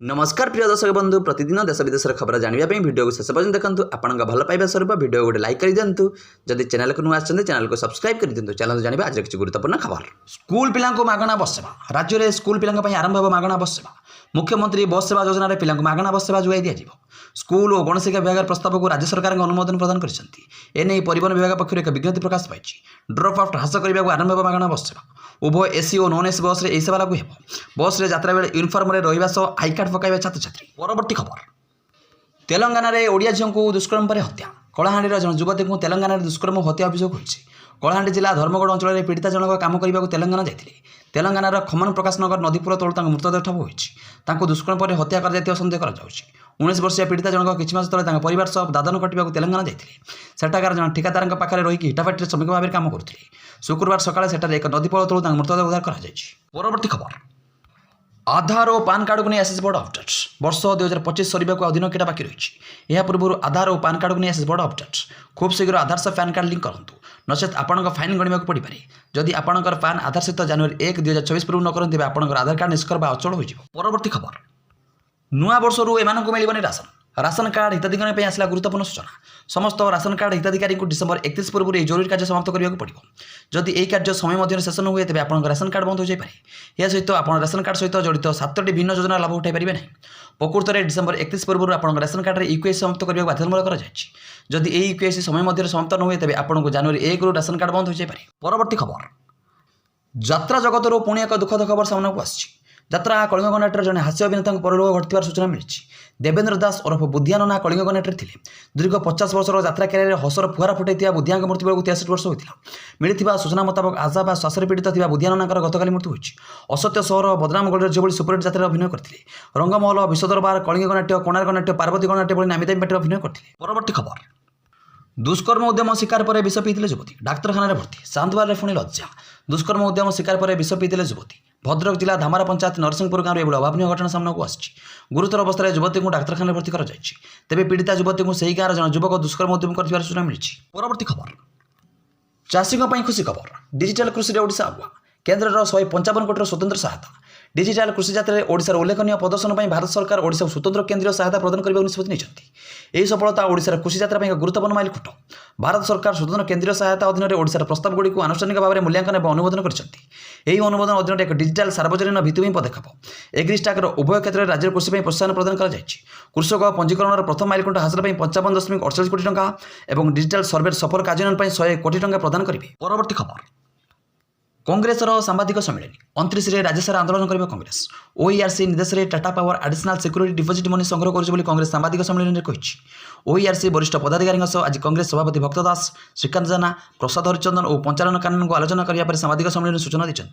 नमस्कार प्रिय दर्शक बंधु प्रतिदिन देश विदेश खबर जानवाई वीडियो को शेष पर्यटन देखो आपण भल पाइबा स्वरूप वीडियो गोटे लाइक कर दिंतु जदि चैनल को नुआ चैनल को सब्सक्राइब कर दिंतु चैनल जानवा आज किसी गुरुत्वपूर्ण खबर। स्कूल पिला मागणा बस सेवा राज्य में स्कूल पिला आरंभ हो मागणा बस सेवा। मुख्यमंत्री बस सेवा योजना में पिला मागणा बस सेवा जोगाई दि स्कूल और गणशिक्षा विभाग प्रस्ताव को राज्य सरकार अनुमोदन प्रदान करने परिवहन विभाग पक्ष एक विज्ञप्ति प्रकाश पाई। ड्रप आउट ह्रास करने को आरंभ हो मागणा बस सेवा। उभय एसी और नॉन एसी बस यही सेवा लागू हो। बस रे यात्रा बेले यूनिफर्म रहा सह आई कार्ड पकाइबा छात्र छात्री। परवर्ती खबर तेलंगाना रे ओडिया झील को दुष्कर्म पर हत्या। कलाहांडी जन युवती को तेलंगाना दुष्कर्म हत्या अभियोग होइछि। कलाहांडी जिला धर्मगढ़ अंचल में पीड़िता जनक काम करने को तेलंगाना जाते तेलंगानार खमन प्रकाश नगर नदीपुर तलू मृतदेह ठाब होती दुष्कर्म पर हत्या कर सन्देह कर 19 वर्षीय पीड़िता जनक किछि मास तले परिवार सह दादन कटिया तेलंगाना जाते सेठाकार जन ठिकादार पाखे रही हिटाफाटी श्रमिक भाव में काम करते शुक्रवार सकाଳେ सेठारे एक नदीपोल तलू मृतदेह उद्धार कर। परवर्ती खबर आधार और पान कार्ड को नहीं आसी बड़ अपडेट्स। वर्ष 2025 सरीबा को अधीन केटा बाकी रही। पूर्व आधार और पान कार्ड को नहीं आसी बड़ अपडेट्स। खूब शीघ्र आधार सह पैन कार्ड लिंक करूँ नचेत आपण फाइन गणवा पड़ पारे। जदि आपंकर पान आधार सहित जनवरी 1 2024 पूर्व न करते आपंकर आधार कार्ड निष्कर्म अचल हो। परवर्ती खबर नुआ वर्ष एम मिलबनी राशन। राशन कार्ड हिताधिकारी आसला गुरुत्वपूर्ण सूचना। समस्त राशन कार्ड हिताधिकारी को डिसेम्बर 31 पूर्व जरूरी कार्य समाप्त करने को पड़ो। जदि यह कार्य समय मध्य शेष न हुए तेज आप राशन कार्ड बंद हो जाए। यह सहित आप राशन कार्ड सहित जड़ित 7टी भिन्न योजना लाभ उठाई पारे ना। प्रकृत में डिसेम्बर 31 पूर्व आप राशन कार्ड में यूकेएस समाप्त करने को बाध्यतामूलक जदि यह यूकेएस समय मध्य समाप्त न हुए तेज आपको जनवरी 1 राशन कार्ड बंद हो जाए। परवर्ती खबर यात्रा जगत पुणी एक दुखद खबर सामना को आसी। यात्रा कलिंग गणनाट्य जड़े हास्य अभिनेता परलोक घटि सूचना मिली। देवेंद्र दास ओरफ बुद्धिया नना कलिंग गणनाट्य थे। दीर्घ 50 वर्षर यात्रा कैरियर हसर फुहारा फुटाई बुद्धिया मृत्यु बेलू 63 वर्ष होता। मिलता सूचना मुताबक आजा व श्वास पीड़ित थी बुद्धिया नना गतकाली मृत्यु होती। असत्य सहर बदनामगढ़ जो सुपरहिट यात्रा अभिनय करते रंगमहल विश्वदरबार कलिंग गणनाट्य कोणार्क नाट्य पार्वती गणनाट्य भली नामी दामी पार्टी अभिनय करते। परवर्ती खबर दुष्कर्म उद्यम शिकार पर विष पीते युवती डाक्तखाना भर्ती। सांतवार पुणी लज्जा। दुष्कर्म उद्यम शिकार पर विष पीते युवती। भद्रक जिला धामारा पंचायत नरसिंहपुर गाँव में अभावन घटना सामना को आसी। गुरुतर अवस्था युवती को डाक्तखाना भर्ती कर तेज पीड़िता युवती को सही गाँव जन युवक दुष्कर्म उद्यम कर सूचना मिली। परवर्ती खबर चाषी खुशी खबर डिजिटल कृषि ओडिशा आगुआ। केन्द्र 155 कोटी स्वतंत्र सहायता। डिजिटल कृषि जात्रा में ओडिशार उल्लेखनीय प्रदर्शन पर भारत सरकार ओडिशा स्वतंत्र केन्द्रीय सहायता प्रदान करने निष्पत्ति नहीं। यह सफलता ओडिशार कृषि जात्रा एक गुरुत्वपूर्ण माइलखुंट। भारत सरकार स्वतंत्र केन्द्रीय सहायता अधीन में ओडिशार प्रस्ताव गुड़ी आनुष्ठानिक भाव में मूल्यांकन और अनुमोदन कर अनुमोदन अधीन एक डिजिटल सार्वजनीन भित्तिभूमि पदक्षेप एग्रिस्टाकर उभय क्षेत्र में राज्य कृषि प्रोत्साहन प्रदान कर कृषक पंजीकरण प्रथम माइलखुंट हासिल 55.48 कोटी टंका और डिजिटल सर्वे सफल कार्यान्वयन 100 कोटी टंका प्रदान करेंगे। परवर्ती खबर कांग्रेस सांबादिक सम्मेलन 29 राज्य सारा आंदोलन करने कांग्रेस। ओईआरसी निर्देश में Tata power additional security deposit money संग्रह कर कांग्रेस सांबादिक सम्मेलन में कही। ओईआरसी वरिष्ठ पदाधिकारी आज कांग्रेस सभापति भक्त दास श्रीकांत जेना प्रसाद हरिचंदन और पंचालन कानून को आलोचना करने पर सांबादिक सम्मेलन सूचना दी।